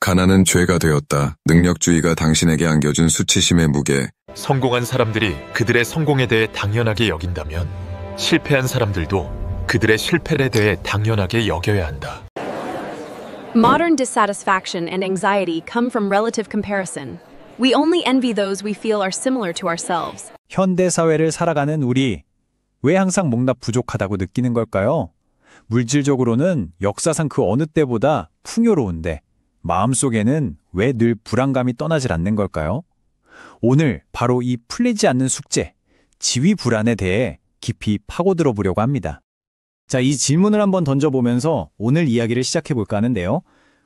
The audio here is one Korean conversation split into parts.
가난은 죄가 되었다. 능력주의가 당신에게 안겨준 수치심의 무게. 성공한 사람들이 그들의 성공에 대해 당연하게 여긴다면 실패한 사람들도 그들의 실패에 대해 당연하게 여겨야 한다. Modern dissatisfaction and anxiety come from relative comparison. We only envy those we feel are similar to ourselves. 현대 사회를 살아가는 우리, 왜 항상 뭔가 부족하다고 느끼는 걸까요? 물질적으로는 역사상 그 어느 때보다 풍요로운데 마음속에는 왜 늘 불안감이 떠나질 않는 걸까요? 오늘 바로 이 풀리지 않는 숙제, 지위 불안에 대해 깊이 파고들어 보려고 합니다. 자, 이 질문을 한번 던져보면서 오늘 이야기를 시작해볼까 하는데요.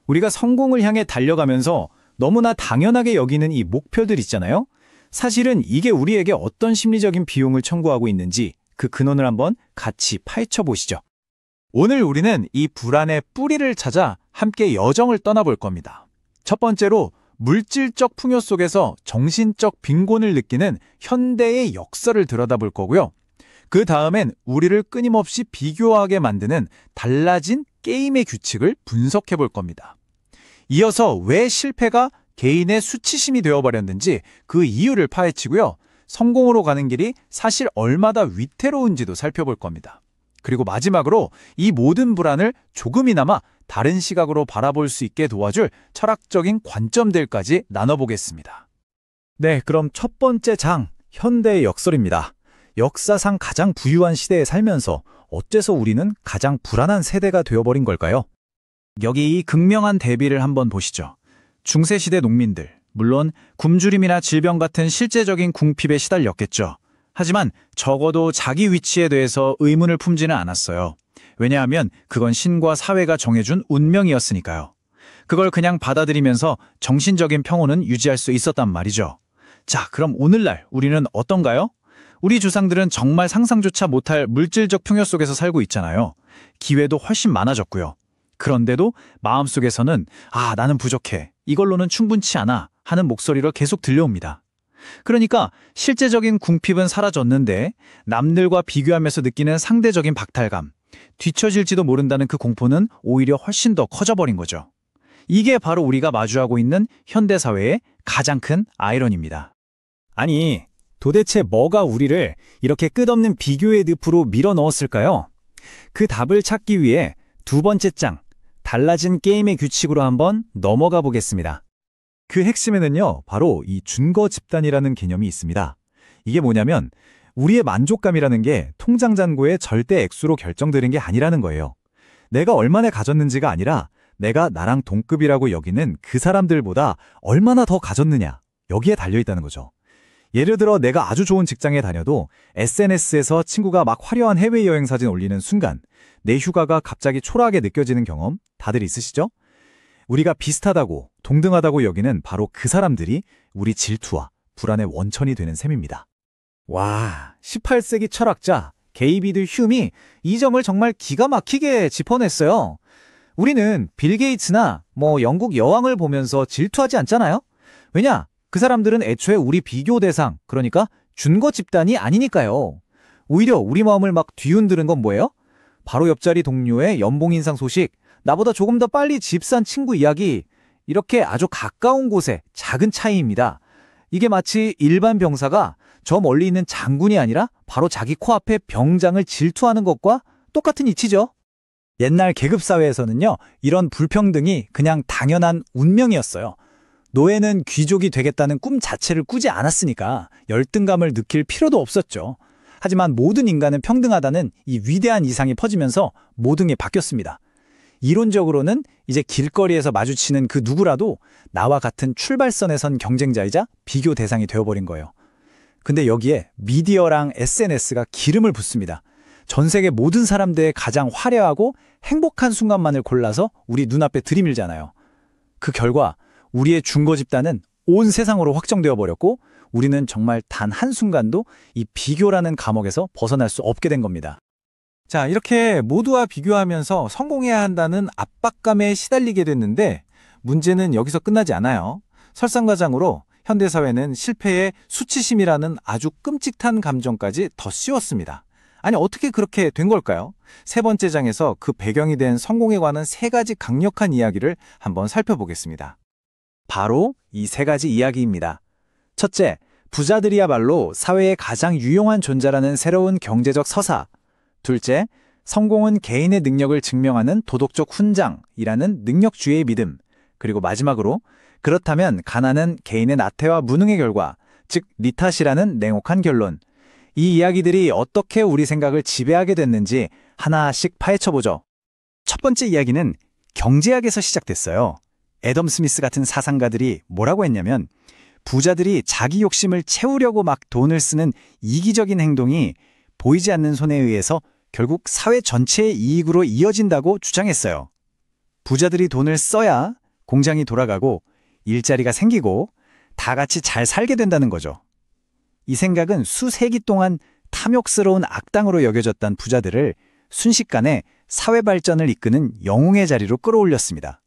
우리가 성공을 향해 달려가면서 너무나 당연하게 여기는 이 목표들 있잖아요. 사실은 이게 우리에게 어떤 심리적인 비용을 청구하고 있는지 그 근원을 한번 같이 파헤쳐 보시죠. 오늘 우리는 이 불안의 뿌리를 찾아 함께 여정을 떠나볼 겁니다. 첫 번째로 물질적 풍요 속에서 정신적 빈곤을 느끼는 현대의 역사를 들여다볼 거고요. 그 다음엔 우리를 끊임없이 비교하게 만드는 달라진 게임의 규칙을 분석해 볼 겁니다. 이어서 왜 실패가 개인의 수치심이 되어버렸는지 그 이유를 파헤치고요. 성공으로 가는 길이 사실 얼마나 위태로운지도 살펴볼 겁니다. 그리고 마지막으로 이 모든 불안을 조금이나마 다른 시각으로 바라볼 수 있게 도와줄 철학적인 관점들까지 나눠보겠습니다. 네, 그럼 첫 번째 장, 현대의 역설입니다. 역사상 가장 부유한 시대에 살면서 어째서 우리는 가장 불안한 세대가 되어버린 걸까요? 여기 이 극명한 대비를 한번 보시죠. 중세시대 농민들, 물론 굶주림이나 질병 같은 실제적인 궁핍에 시달렸겠죠. 하지만 적어도 자기 위치에 대해서 의문을 품지는 않았어요. 왜냐하면 그건 신과 사회가 정해준 운명이었으니까요. 그걸 그냥 받아들이면서 정신적인 평온은 유지할 수 있었단 말이죠. 자, 그럼 오늘날 우리는 어떤가요? 우리 조상들은 정말 상상조차 못할 물질적 풍요 속에서 살고 있잖아요. 기회도 훨씬 많아졌고요. 그런데도 마음속에서는 나는 부족해, 이걸로는 충분치 않아 하는 목소리로 계속 들려옵니다. 그러니까 실제적인 궁핍은 사라졌는데 남들과 비교하면서 느끼는 상대적인 박탈감, 뒤처질지도 모른다는 그 공포는 오히려 훨씬 더 커져버린 거죠. 이게 바로 우리가 마주하고 있는 현대사회의 가장 큰 아이러니입니다. 아니, 도대체 뭐가 우리를 이렇게 끝없는 비교의 늪으로 밀어 넣었을까요? 그 답을 찾기 위해 두 번째 장, 달라진 게임의 규칙으로 한번 넘어가 보겠습니다. 그 핵심에는요, 바로 이 준거 집단이라는 개념이 있습니다. 이게 뭐냐면 우리의 만족감이라는 게 통장 잔고의 절대 액수로 결정되는 게 아니라는 거예요. 내가 얼마나 가졌는지가 아니라 내가 나랑 동급이라고 여기는 그 사람들보다 얼마나 더 가졌느냐, 여기에 달려있다는 거죠. 예를 들어 내가 아주 좋은 직장에 다녀도 SNS에서 친구가 막 화려한 해외여행 사진 올리는 순간 내 휴가가 갑자기 초라하게 느껴지는 경험 다들 있으시죠? 우리가 비슷하다고, 동등하다고 여기는 바로 그 사람들이 우리 질투와 불안의 원천이 되는 셈입니다. 와, 18세기 철학자 게이비드 휴미 이 점을 정말 기가 막히게 짚어냈어요. 우리는 빌 게이츠나 영국 여왕을 보면서 질투하지 않잖아요? 왜냐? 그 사람들은 애초에 우리 비교 대상, 그러니까 준거 집단이 아니니까요. 오히려 우리 마음을 막 뒤흔드는 건 뭐예요? 바로 옆자리 동료의 연봉 인상 소식, 나보다 조금 더 빨리 집 산 친구 이야기, 이렇게 아주 가까운 곳의 작은 차이입니다. 이게 마치 일반 병사가 저 멀리 있는 장군이 아니라 바로 자기 코앞에 병장을 질투하는 것과 똑같은 이치죠. 옛날 계급사회에서는요, 이런 불평등이 그냥 당연한 운명이었어요. 노예는 귀족이 되겠다는 꿈 자체를 꾸지 않았으니까 열등감을 느낄 필요도 없었죠. 하지만 모든 인간은 평등하다는 이 위대한 이상이 퍼지면서 모든 게 바뀌었습니다. 이론적으로는 이제 길거리에서 마주치는 그 누구라도 나와 같은 출발선에 선 경쟁자이자 비교 대상이 되어버린 거예요. 근데 여기에 미디어랑 SNS가 기름을 붓습니다. 전 세계 모든 사람들의 가장 화려하고 행복한 순간만을 골라서 우리 눈앞에 들이밀잖아요. 그 결과 우리의 준거 집단은 온 세상으로 확정되어 버렸고 우리는 정말 단 한순간도 이 비교라는 감옥에서 벗어날 수 없게 된 겁니다. 자, 이렇게 모두와 비교하면서 성공해야 한다는 압박감에 시달리게 됐는데 문제는 여기서 끝나지 않아요. 설상가장으로 현대사회는 실패에 수치심이라는 아주 끔찍한 감정까지 더 씌웠습니다. 아니, 어떻게 그렇게 된 걸까요? 세 번째 장에서 그 배경이 된 성공에 관한 세 가지 강력한 이야기를 한번 살펴보겠습니다. 바로 이 세 가지 이야기입니다. 첫째, 부자들이야말로 사회의 가장 유용한 존재라는 새로운 경제적 서사. 둘째, 성공은 개인의 능력을 증명하는 도덕적 훈장이라는 능력주의의 믿음. 그리고 마지막으로, 그렇다면 가난은 개인의 나태와 무능의 결과, 즉 니 탓이라는 냉혹한 결론. 이 이야기들이 어떻게 우리 생각을 지배하게 됐는지 하나씩 파헤쳐보죠. 첫 번째 이야기는 경제학에서 시작됐어요. 애덤 스미스 같은 사상가들이 뭐라고 했냐면, 부자들이 자기 욕심을 채우려고 막 돈을 쓰는 이기적인 행동이 보이지 않는 손에 의해서 결국 사회 전체의 이익으로 이어진다고 주장했어요. 부자들이 돈을 써야 공장이 돌아가고 일자리가 생기고 다 같이 잘 살게 된다는 거죠. 이 생각은 수세기 동안 탐욕스러운 악당으로 여겨졌던 부자들을 순식간에 사회 발전을 이끄는 영웅의 자리로 끌어올렸습니다.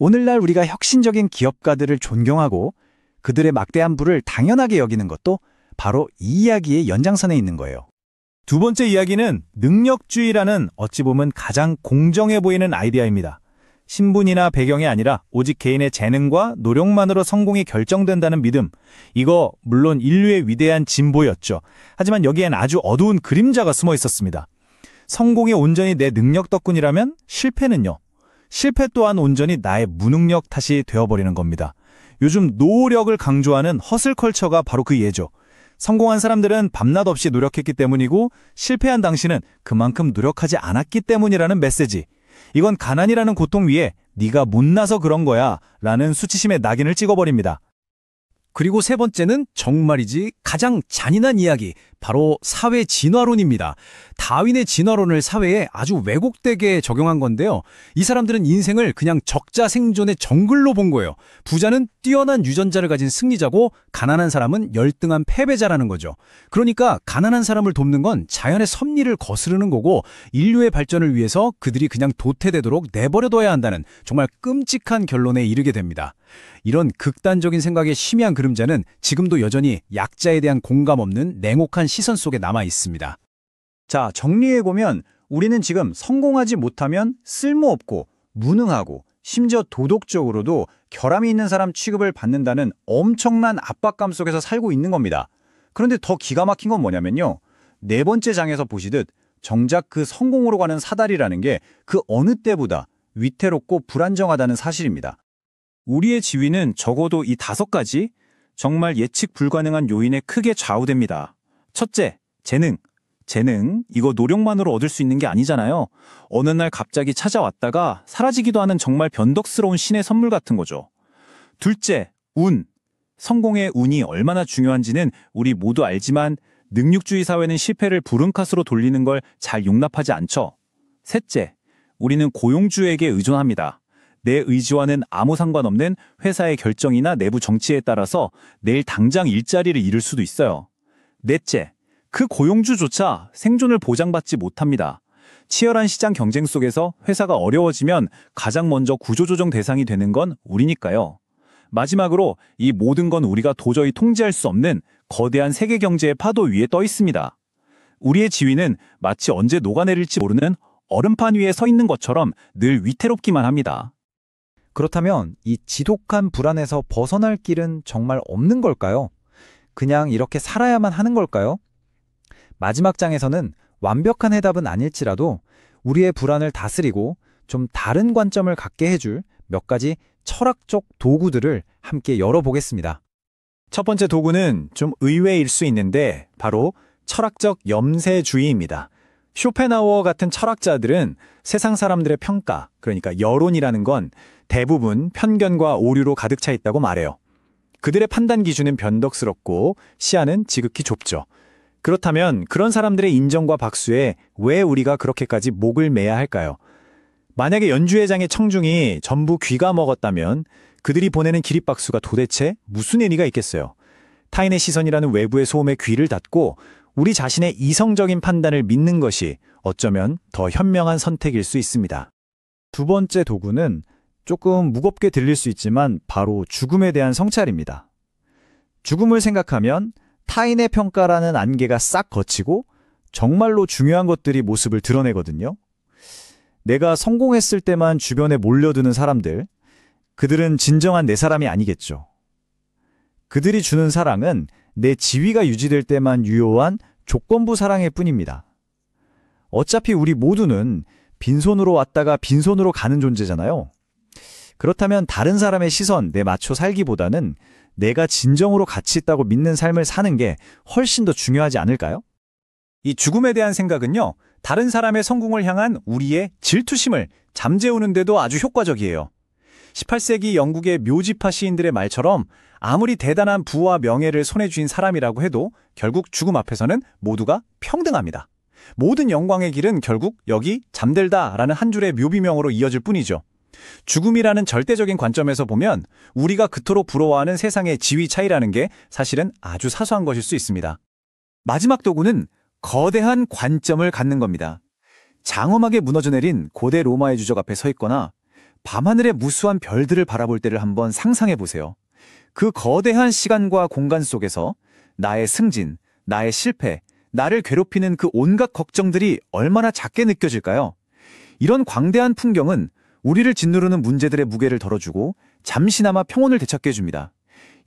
오늘날 우리가 혁신적인 기업가들을 존경하고 그들의 막대한 부를 당연하게 여기는 것도 바로 이 이야기의 연장선에 있는 거예요. 두 번째 이야기는 능력주의라는 어찌 보면 가장 공정해 보이는 아이디어입니다. 신분이나 배경이 아니라 오직 개인의 재능과 노력만으로 성공이 결정된다는 믿음. 이거 물론 인류의 위대한 진보였죠. 하지만 여기엔 아주 어두운 그림자가 숨어 있었습니다. 성공이 온전히 내 능력 덕분이라면 실패는요? 실패 또한 온전히 나의 무능력 탓이 되어버리는 겁니다. 요즘 노력을 강조하는 허슬 컬처가 바로 그 예죠. 성공한 사람들은 밤낮 없이 노력했기 때문이고 실패한 당신은 그만큼 노력하지 않았기 때문이라는 메시지. 이건 가난이라는 고통 위에 네가 못나서 그런 거야 라는 수치심의 낙인을 찍어버립니다. 그리고 세 번째는 정말이지 가장 잔인한 이야기, 바로 사회 진화론입니다. 다윈의 진화론을 사회에 아주 왜곡되게 적용한 건데요. 이 사람들은 인생을 그냥 적자 생존의 정글로 본 거예요. 부자는 뛰어난 유전자를 가진 승리자고 가난한 사람은 열등한 패배자라는 거죠. 그러니까 가난한 사람을 돕는 건 자연의 섭리를 거스르는 거고 인류의 발전을 위해서 그들이 그냥 도태되도록 내버려둬야 한다는 정말 끔찍한 결론에 이르게 됩니다. 이런 극단적인 생각의 희미한 그림자는 지금도 여전히 약자에 대한 공감 없는 냉혹한 시선 속에 남아 있습니다. 자, 정리해보면 우리는 지금 성공하지 못하면 쓸모없고 무능하고 심지어 도덕적으로도 결함이 있는 사람 취급을 받는다는 엄청난 압박감 속에서 살고 있는 겁니다. 그런데 더 기가 막힌 건 뭐냐면요. 네 번째 장에서 보시듯 정작 그 성공으로 가는 사다리라는 게 그 어느 때보다 위태롭고 불안정하다는 사실입니다. 우리의 지위는 적어도 이 5가지 정말 예측 불가능한 요인에 크게 좌우됩니다. 첫째, 재능. 재능, 이거 노력만으로 얻을 수 있는 게 아니잖아요. 어느 날 갑자기 찾아왔다가 사라지기도 하는 정말 변덕스러운 신의 선물 같은 거죠. 둘째, 운. 성공의 운이 얼마나 중요한지는 우리 모두 알지만 능력주의 사회는 실패를 불운컷으로 돌리는 걸 잘 용납하지 않죠. 셋째, 우리는 고용주에게 의존합니다. 내 의지와는 아무 상관없는 회사의 결정이나 내부 정치에 따라서 내일 당장 일자리를 잃을 수도 있어요. 넷째, 그 고용주조차 생존을 보장받지 못합니다. 치열한 시장 경쟁 속에서 회사가 어려워지면 가장 먼저 구조조정 대상이 되는 건 우리니까요. 마지막으로 이 모든 건 우리가 도저히 통제할 수 없는 거대한 세계 경제의 파도 위에 떠 있습니다. 우리의 지위는 마치 언제 녹아내릴지 모르는 얼음판 위에 서 있는 것처럼 늘 위태롭기만 합니다. 그렇다면 이 지독한 불안에서 벗어날 길은 정말 없는 걸까요? 그냥 이렇게 살아야만 하는 걸까요? 마지막 장에서는 완벽한 해답은 아닐지라도 우리의 불안을 다스리고 좀 다른 관점을 갖게 해줄 몇 가지 철학적 도구들을 함께 열어보겠습니다. 첫 번째 도구는 좀 의외일 수 있는데 바로 철학적 염세주의입니다. 쇼펜하우어 같은 철학자들은 세상 사람들의 평가, 그러니까 여론이라는 건 대부분 편견과 오류로 가득 차 있다고 말해요. 그들의 판단 기준은 변덕스럽고 시야는 지극히 좁죠. 그렇다면 그런 사람들의 인정과 박수에 왜 우리가 그렇게까지 목을 매야 할까요? 만약에 연주회장의 청중이 전부 귀가 먹었다면 그들이 보내는 기립박수가 도대체 무슨 의미가 있겠어요? 타인의 시선이라는 외부의 소음에 귀를 닫고 우리 자신의 이성적인 판단을 믿는 것이 어쩌면 더 현명한 선택일 수 있습니다. 두 번째 도구는 조금 무겁게 들릴 수 있지만 바로 죽음에 대한 성찰입니다. 죽음을 생각하면 타인의 평가라는 안개가 싹 걷히고 정말로 중요한 것들이 모습을 드러내거든요. 내가 성공했을 때만 주변에 몰려드는 사람들, 그들은 진정한 내 사람이 아니겠죠. 그들이 주는 사랑은 내 지위가 유지될 때만 유효한 조건부 사랑일 뿐입니다. 어차피 우리 모두는 빈손으로 왔다가 빈손으로 가는 존재잖아요. 그렇다면 다른 사람의 시선에 맞춰 살기보다는 내가 진정으로 가치 있다고 믿는 삶을 사는 게 훨씬 더 중요하지 않을까요? 이 죽음에 대한 생각은요, 다른 사람의 성공을 향한 우리의 질투심을 잠재우는 데도 아주 효과적이에요. 18세기 영국의 묘지파 시인들의 말처럼 아무리 대단한 부와 명예를 손에 쥔 사람이라고 해도 결국 죽음 앞에서는 모두가 평등합니다. 모든 영광의 길은 결국 여기 잠들다라는 한 줄의 묘비명으로 이어질 뿐이죠. 죽음이라는 절대적인 관점에서 보면 우리가 그토록 부러워하는 세상의 지위 차이라는 게 사실은 아주 사소한 것일 수 있습니다. 마지막 도구는 거대한 관점을 갖는 겁니다. 장엄하게 무너져 내린 고대 로마의 주적 앞에 서 있거나 밤하늘의 무수한 별들을 바라볼 때를 한번 상상해 보세요. 그 거대한 시간과 공간 속에서 나의 승진, 나의 실패, 나를 괴롭히는 그 온갖 걱정들이 얼마나 작게 느껴질까요? 이런 광대한 풍경은 우리를 짓누르는 문제들의 무게를 덜어주고 잠시나마 평온을 되찾게 해줍니다.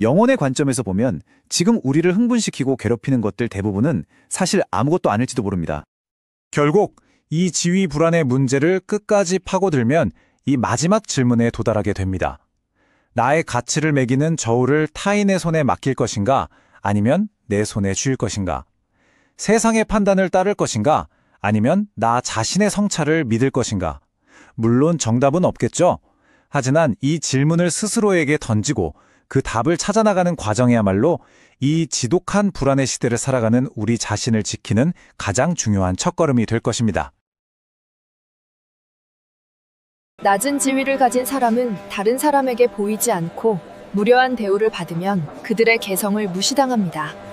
영혼의 관점에서 보면 지금 우리를 흥분시키고 괴롭히는 것들 대부분은 사실 아무것도 아닐지도 모릅니다. 결국 이 지위 불안의 문제를 끝까지 파고들면 이 마지막 질문에 도달하게 됩니다. 나의 가치를 매기는 저울을 타인의 손에 맡길 것인가, 아니면 내 손에 쥘 것인가? 세상의 판단을 따를 것인가, 아니면 나 자신의 성찰을 믿을 것인가? 물론 정답은 없겠죠. 하지만 이 질문을 스스로에게 던지고 그 답을 찾아나가는 과정이야말로 이 지독한 불안의 시대를 살아가는 우리 자신을 지키는 가장 중요한 첫걸음이 될 것입니다. 낮은 지위를 가진 사람은 다른 사람에게 보이지 않고 무료한 대우를 받으면 그들의 개성을 무시당합니다.